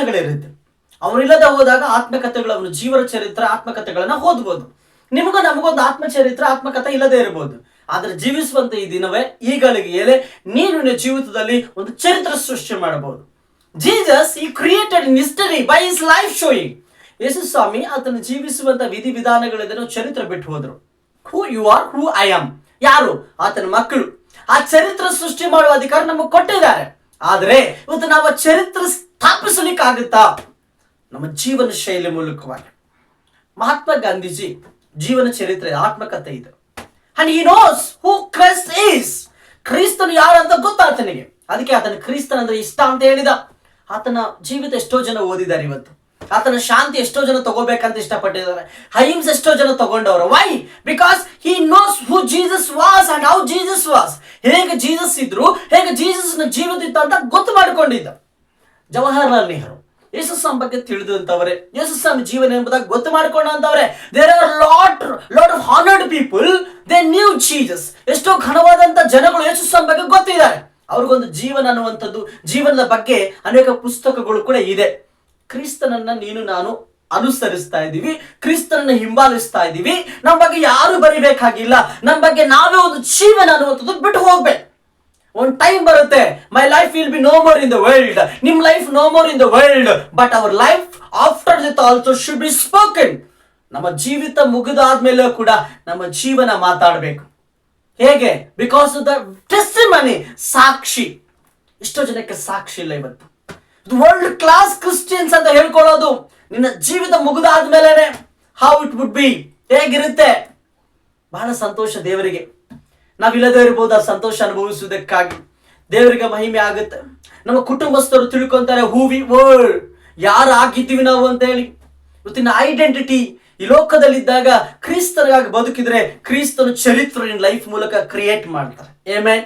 ವಿಧಾನಗಳಿರುತ್ತೆ. ಅವರಿಲ್ಲದೆ ಹೋದಾಗ ಆತ್ಮಕಥೆಗಳು, ಅವನ ಜೀವನ ಚರಿತ್ರೆ ಆತ್ಮಕಥೆಗಳನ್ನ ಓದ್ಬೋದು. ನಿಮಗೂ ನಮಗೊಂದು ಆತ್ಮಚರಿತ್ರೆ ಆತ್ಮಕಥೆ ಇಲ್ಲದೆ ಇರಬಹುದು, ಆದ್ರೆ ಜೀವಿಸುವಂತ ಈ ದಿನವೇ ಈಗಳಿಗೆ ಎಲೆ ನೀನು ನಿನ್ನ ಜೀವಿತದಲ್ಲಿ ಒಂದು ಚರಿತ್ರೆ ಸೃಷ್ಟಿ ಮಾಡಬಹುದು. ಜೀಸಸ್ ಈ created history by his life showing. Yesu Swami ಆತನ ಜೀವಿಸುವಂತ ವಿಧಿವಿಧಾನಗಳಿಂದ ಚರಿತ್ರೆ ಬಿಟ್ಟು ಹೋದ್ರು. Who you are, who I am, ಯಾರು ಆತನ ಮಕ್ಕಳು. ಆ ಚರಿತ್ರೆ ಸೃಷ್ಟಿ ಮಾಡುವ ಅಧಿಕಾರ ನಮಗೆ ಕೊಟ್ಟಿದ್ದಾರೆ. ಆದ್ರೆ ಇವತ್ತು ನಾವು ಆ ಚರಿತ್ರೆ ಸ್ಥಾಪಿಸಲಿಕ್ಕಾಗುತ್ತಾ? ನಮ್ಮ ಜೀವನ ಶೈಲಿ ಮೂಲಕವಾಗಿ. ಮಹಾತ್ಮ ಗಾಂಧೀಜಿ ಜೀವನ ಚರಿತ್ರೆ ಆತ್ಮಕಥೆ ಇದು. And he knows who Christ is. ಕ್ರಿಸ್ತನು ಯಾರು ಅಂತ ಗೊತ್ತಾತನಿಗೆ. ಅದಕ್ಕೆ ಆತನ ಕ್ರಿಸ್ತನ್ ಅಂದ್ರೆ ಇಷ್ಟ ಅಂತ ಹೇಳಿದ. ಆತನ ಜೀವಿತ ಎಷ್ಟೋ ಜನ ಓದಿದ್ದಾರೆ ಇವತ್ತು. ಆತನ ಶಾಂತಿ ಎಷ್ಟೋ ಜನ ತಗೋಬೇಕಂತ ಇಷ್ಟಪಟ್ಟಿದ್ದಾರೆ. ಅಹಿಂಸೆ ಎಷ್ಟೋ ಜನ ತಗೊಂಡವರು. Why? Because he knows who Jesus was and how Jesus was. ಹೇಗೆ ಜೀಸಸ್ ಇದ್ರು, ಹೇಗೆ ಜೀಸಸ್ ನ ಜೀವಿತ ಇತ್ತು ಅಂತ ಗೊತ್ತು ಮಾಡಿಕೊಂಡಿದ್ದ. ಜವಾಹರ್ಲಾಲ್ ನೆಹರು ಯೇಸುಸ್ವಾಮಿ ಬಗ್ಗೆ ತಿಳಿದಂತವರೇ, ಯೇಸುಸ್ವಾಮಿ ಜೀವನ ಎಂಬುದಾಗಿ ಗೊತ್ತು ಮಾಡಿಕೊಂಡಂತವರೇ. There are lot of honoured people, they knew Jesus. ಎಷ್ಟೋ ಘನವಾದಂತ ಜನಗಳು ಯೇಸುಸ್ವಾಮಿ ಬಗ್ಗೆ ಗೊತ್ತಿದ್ದಾರೆ. ಅವ್ರಿಗೊಂದು ಜೀವನ ಅನ್ನುವಂಥದ್ದು, ಜೀವನದ ಬಗ್ಗೆ ಅನೇಕ ಪುಸ್ತಕಗಳು ಕೂಡ ಇದೆ. ಕ್ರಿಸ್ತನನ್ನ ನೀನು ನಾನು ಅನುಸರಿಸ್ತಾ ಇದ್ದೀವಿ, ಕ್ರಿಸ್ತನನ್ನ ಹಿಂಬಾಲಿಸ್ತಾ ಇದ್ದೀವಿ. ನಮ್ಮ ಬಗ್ಗೆ ಯಾರು ಬರಿಬೇಕಾಗಿಲ್ಲ. ನಮ್ಮ ಬಗ್ಗೆ ನಾವೇ ಒಂದು ಜೀವನ ಅನ್ನುವಂಥದ್ದು ಬಿಟ್ಟು ಹೋಗ್ಬೇಕು. ಒಂದು ಟೈಮ್ ಬರುತ್ತೆ, my life will be no more in the world. ನಿಮ್ life no more in the world, but our life after death also should be spoken. ನಮ್ಮ ಜೀವಿತ ಮುಗಿದಾದ್ಮೇಲೆ ಕೂಡ ನಮ್ಮ ಜೀವನ ಮಾತಾಡಬೇಕು. ಹೇಗೆ? ಬಿಕಾಸ್ ಆಫ್ ದ ಟೆಸ್ಟಿಮನಿ, ಸಾಕ್ಷಿ. ಎಷ್ಟೋ ಜನಕ್ಕೆ ಸಾಕ್ಷಿ ಇಲ್ಲ ಇವತ್ತು. ವರ್ಲ್ಡ್ ಕ್ಲಾಸ್ ಕ್ರಿಶ್ಚಿಯನ್ಸ್ ಅಂತ ಹೇಳ್ಕೊಳ್ಳೋದು ನಿನ್ನ ಜೀವಿತ ಮುಗಿದಾದ್ಮೇಲೆ ಹೌ ಇಟ್ ವುಡ್ ಬಿ, ಹೇಗಿರುತ್ತೆ? ಬಹಳ ಸಂತೋಷ ದೇವರಿಗೆ. ನಾವಿಲ್ಲದೆ ಇರ್ಬೋದು ಆ ಸಂತೋಷ ಅನುಭವಿಸುವುದಕ್ಕಾಗಿ. ದೇವರಿಗೆ ಮಹಿಮೆ ಆಗುತ್ತೆ. ನಮ್ಮ ಕುಟುಂಬಸ್ಥರು ತಿಳ್ಕೊಂತಾರೆ ಹೂ ವಿ ವರ್ಡ್, ಯಾರು ಆಗಿದ್ದೀವಿ ನಾವು ಅಂತ ಹೇಳಿ. ಇವತ್ತಿನ ಐಡೆಂಟಿಟಿ ಈ ಲೋಕದಲ್ಲಿದ್ದಾಗ ಕ್ರಿಸ್ತನಿಗಾಗಿ ಬದುಕಿದ್ರೆ ಕ್ರಿಸ್ತನ ಚರಿತ್ರೆ ಲೈಫ್ ಮೂಲಕ ಕ್ರಿಯೇಟ್ ಮಾಡ್ತಾರೆ. ಆಮೆನ್.